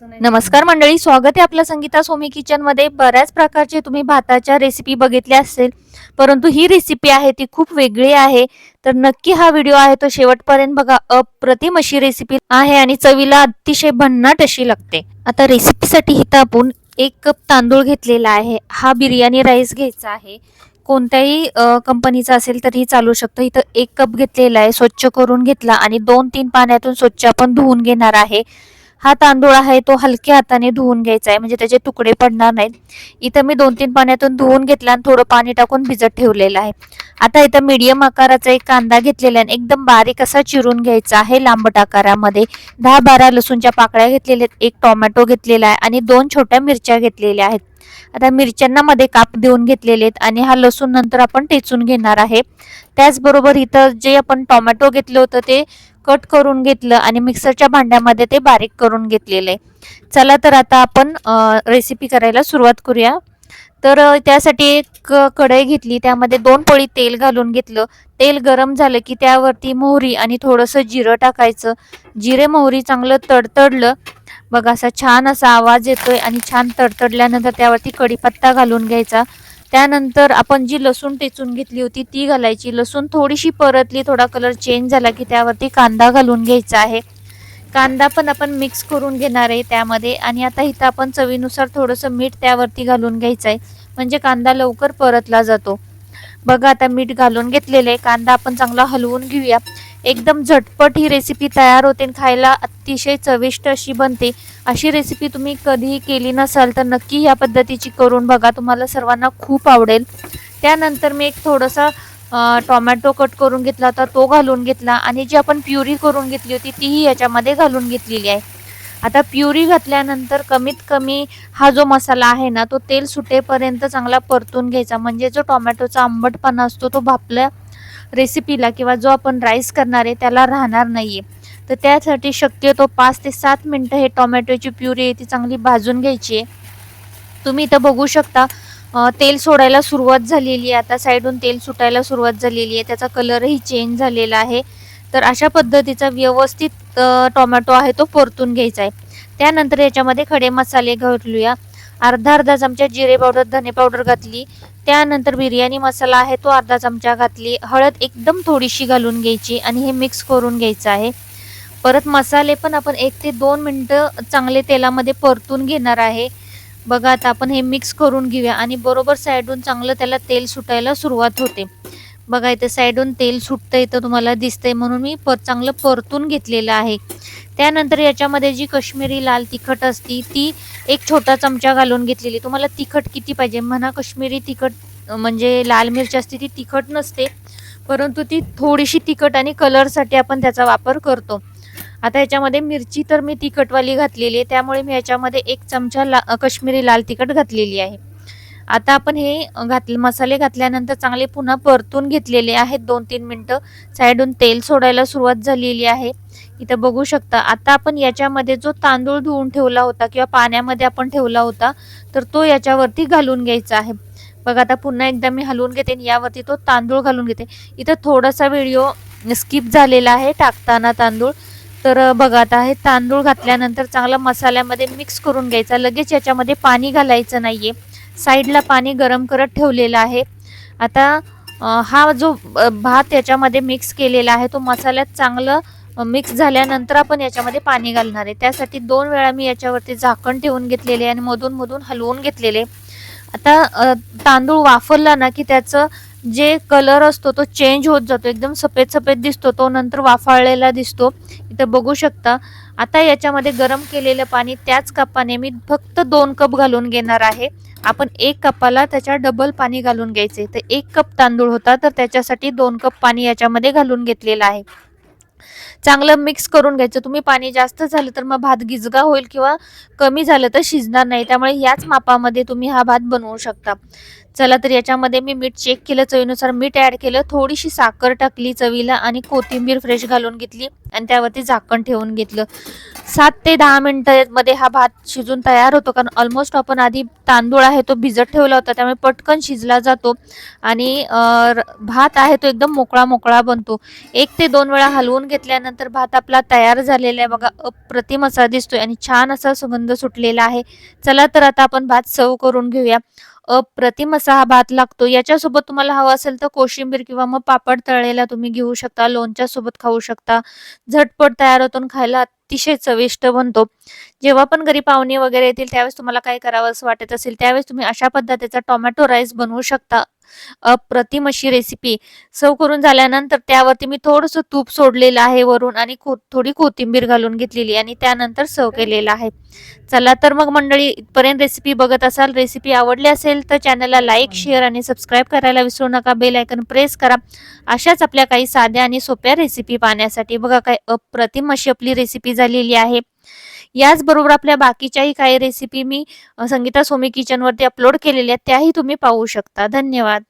नमस्कार मंडळी, स्वागत आहे आपलं संगीता सोमी किचन मध्ये. बऱ्याच प्रकारचे तुम्ही भाताच्या रेसिपी बघितल्या असेल, परंतु ही रेसिपी आहे ती खूप वेगळी आहे. तर नक्की हा व्हिडिओ आहे तो शेवटपर्यंत बघा. अप्रतिम अशी रेसिपी आहे आणि चवीला अतिशय भन्नाट अशी लागते. आता रेसिपीसाठी इथं आपण 1 कप तांदूळ घेतलेला आहे. हा बिर्याणी राईस घ्यायचा आहे. कोणत्याही कंपनीचा असेल तरी चालू शकतो. इथं 1 कप घेतलेला आहे, स्वच्छ करून घेतला आणि 2-3 पाण्यातून स्वच्छ आपण धुवून घेणार आहे. हा तांदूळ आहे तो हलक्या हाताने धुवून घ्यायचा आहे, म्हणजे त्याचे तुकडे पडणार नाहीत. इथं मी 2-3 पाण्यातून धुवून घेतला आणि थोडं पाणी टाकून भिजत ठेवलेलं आहे. आता इथं मीडियम आकाराचा एक कांदा घेतलेला आहे, एकदम बारीक असा चिरून घ्यायचा आहे लांबट आकारामध्ये. 10-12 लसूणच्या पाकळ्या घेतलेल्या आहेत, 1 टोमॅटो घेतलेला आहे आणि 2 छोट्या मिरच्या घेतलेल्या आहेत. आता मिरच्यांना मध्ये काप देऊन घेतलेले आहेत आणि हा लसूण नंतर आपण ठेचून घेणार आहे. त्याचबरोबर इथं जे आपण टोमॅटो घेतलं होतं ते कट करून घेतलं आणि मिक्सरच्या भांड्यामध्ये ते बारीक करून घेतलेले. चला तर आता आपण रेसिपी करायला सुरुवात करूया. तर त्यासाठी एक कढई घेतली, त्यामध्ये 2 पळी तेल घालून घेतलं. तेल गरम झालं की त्यावरती मोहरी आणि थोडंसं जिरं टाकायचं. जिरे मोहरी चांगलं तडतडलं बघा, असा छान असा आवाज येतोय आणि छान तडतडल्यानंतर त्यावरती कढीपत्ता घालून घ्यायचा. त्यानंतर आपण जी लसूण ठेचून घेतली होती ती घालायची. लसूण थोडीशी परतली, थोडा कलर चेंज झाला की त्यावरती कांदा घालून घ्यायचा आहे. कांदा पण आपण मिक्स करून घेणार आहे त्यामध्ये. आणि आता इथं आपण चवीनुसार थोडंसं मीठ त्यावरती घालून घ्यायचं आहे, म्हणजे कांदा लवकर परतला जातो. बघा आता मीठ घालून घेतलेलं आहे. कांदा आपण चांगला हलवून घेऊया. एकदम झटपट ही रेसिपी तयार होते आणि खायला अतिशय चविष्ट अशी बनते. अशी रेसिपी तुम्ही कधीही केली नसाल तर नक्की या पद्धतीची करून बघा, तुम्हाला सर्वांना खूप आवडेल. त्यानंतर मी एक थोडासा टोमॅटो कट करून घेतला होता तो घालून घेतला आणि जी आपण प्युरी करून घेतली होती तीही याच्यामध्ये घालून घेतलेली आहे. आता प्युरी घातल्यानंतर कमीत कमी हा जो मसाला आहे ना तो तेल सुटेपर्यंत चांगला परतून घ्यायचा, म्हणजे जो टोमॅटोचा आंबटपणा असतो तो आपल्या रेसिपीला किंवा जो आपण राईस करणार आहे त्याला राहणार नाहीये. तर त्यासाठी शक्यतो 5 ते 7 मिनिटं हे टोमॅटोची प्युरी आहे ती चांगली भाजून घ्यायची आहे. तुम्ही इथं बघू शकता तेल सोडायला सुरुवात झालेली आहे. आता साईडून तेल सुटायला सुरुवात झालेली आहे, त्याचा कलरही चेंज झालेला आहे. तर अशा पद्धतीचा व्यवस्थित टोमॅटो आहे तो परतून घ्यायचा आहे. त्यानंतर याच्यामध्ये खडे मसाले घालूया. अर्धा चमचा जिरे पावडर, धने पावडर घातली. त्यानंतर बिर्याणी मसाला आहे तो अर्धा चमचा घातली. हळद एकदम थोडीशी घालून घ्यायची आणि हे मिक्स करून घ्यायचं आहे. परत मसाले पण आपण 1 ते 2 मिनिटं चांगले तेलामध्ये परतून घेणार आहे. बघा आता आपण हे मिक्स करून घेऊया आणि बरोबर साईडून चांगलं त्याला तेल सुटायला सुरुवात होते. बघा इथे साईडून तेल सुटतंय तर तुम्हाला दिसतंय, म्हणून मी चांगलं परतून घेतलेलं आहे. त्यानंतर याच्यामध्ये जी काश्मीरी लाल तिखट असती ती 1 छोटा चमचा घालून घेतलेली. तुम्हाला तिखट किती पाहिजे म्हणा. काश्मीरी तिखट म्हणजे लाल मिरची असते ती तिखट नसते, परंतु ती थोडीशी तिखट आणि कलरसाठी आपण त्याचा वापर करतो. आता याच्यामध्ये मिरची तर मी तिखटवाली घातलेली आहे, त्यामुळे मी याच्यामध्ये 1 चमचा काश्मीरी लाल तिखट घातलेली आहे. आता आपण हे मसाले घातल्यानंतर चांगले पुन्हा परतून घेतलेले आहेत 2-3 मिनिटं. साईडून तेल सोडायला सुरुवात झालेली आहे, इथं बघू शकता. आता आपण याच्यामध्ये जो तांदूळ धुवून ठेवला होता किंवा पाण्यामध्ये आपण ठेवला होता तर तो याच्यावरती घालून घ्यायचा आहे. बघा आता पुन्हा एकदा मी हलवून घेते आणि यावरती तो तांदूळ घालून घेते. इथं थोडासा व्हिडिओ स्किप झालेला आहे टाकताना तांदूळ. तर बघा आता हे तांदूळ घातल्यानंतर चांगला मसाल्यामध्ये मिक्स करून घ्यायचा. लगेच याच्यामध्ये पाणी घालायचं नाहीये, साईडला पाणी गरम करत ठेवलेलं आहे. आता हा जो भात याच्यामध्ये मिक्स केलेला आहे तो मसाल्यात चांगलं मिक्स झाल्यानंतर आपण याच्यामध्ये पाणी घालणार आहे. त्यासाठी 2 वेळा मी याच्यावरती झाकण ठेवून घेतलेले आणि मधून मधून हलवून घेतलेले. आता तांदूळ वाफरला ना की त्याचं जे कलर असतो तो चेंज होत जातो, एकदम सफेद सफेद दिसतो, तो नंतर वाफाळलेला दिसतो. इथं बघू शकता. आता याच्यामध्ये गरम केलेलं पाणी त्याच कपाने मी फक्त 2 कप घालून घेणार आहे. आपण 1 कपाला त्याच्या डबल पाणी घालून घ्यायचे. तर 1 कप तांदूळ होता तर त्याच्यासाठी 2 कप पाणी याच्यामध्ये घालून घेतलेलं आहे. चांगलं मिक्स करून घ्यायचं. तुम्ही पाणी जास्त झालं तर मग भात गिजगा होईल किंवा कमी झालं तर शिजणार नाही, त्यामुळे याच मापामध्ये तुम्ही हा भात बनवू शकता. चला तर याच्यामध्ये मी मीठ चेक केलं, चवीनुसार मीठ ॲड केलं, थोडीशी साखर टाकली चवीला आणि कोथिंबीर फ्रेश घालून घेतली आणि त्यावरती झाकण ठेवून घेतलं. 7 ते 10 मिनिटांमध्ये हा भात शिजून तयार होतो, कारण ऑलमोस्ट आपण आधी तांदूळ आहे तो भिजत ठेवला होता, त्यामुळे पटकन शिजला जातो आणि भात आहे तो एकदम मोकळा मोकळा बनतो. 1 ते 2 वेळा हलवून घेतल्यानंतर झाल्यानंतर भात आपला तयार झालेला आहे बघा. अप्रतिम असा दिसतोय आणि छान असा सुगंध सुटलेला आहे. चला तर आता आपण भात सर्व्ह करून घेऊया. अप्रतिम असा हा भात लागतो. याच्यासोबत तुम्हाला हवं असेल तर कोशिंबीर किंवा मग पापड तळलेला तुम्ही घेऊ शकता. लोणच्या सोबत खाऊ शकता. झटपट तयार होतो आणि खायला अतिशय चविष्ट बनतो. जेव्हा पण घरी पाहुणे वगैरे येतील त्यावेळेस तुम्हाला काय करावं असं वाटत असेल त्यावेळेस तुम्ही अशा पद्धतीचा टोमॅटो राईस बनवू शकता. अप्रतिम अशी रेसिपी. सर्व्ह करून झाल्यानंतर त्यावरती मी थोडंसं तूप सोडलेलं आहे वरून आणि थोडी कोथिंबीर घालून घेतलेली आणि त्यानंतर सर्व्ह केलेलं आहे. चला तर मग मंडळी, इथपर्यंत रेसिपी बघत असाल, रेसिपी आवडली असेल तर चॅनलला लाईक, शेअर आणि सबस्क्राईब करायला विसरू नका. बेल आयकॉन प्रेस करा. अशाच आपल्या काही साध्या आणि सोप्या रेसिपी पाहण्यासाठी. बघा काय अप्रतिम अशी आपली रेसिपी झालेली आहे. याचबरोबर आपल्या बाकीच्याही काही रेसिपी मी संगीता सोमी किचनवरती अपलोड केलेल्या आहेत, त्याही तुम्ही पाहू शकता. धन्यवाद.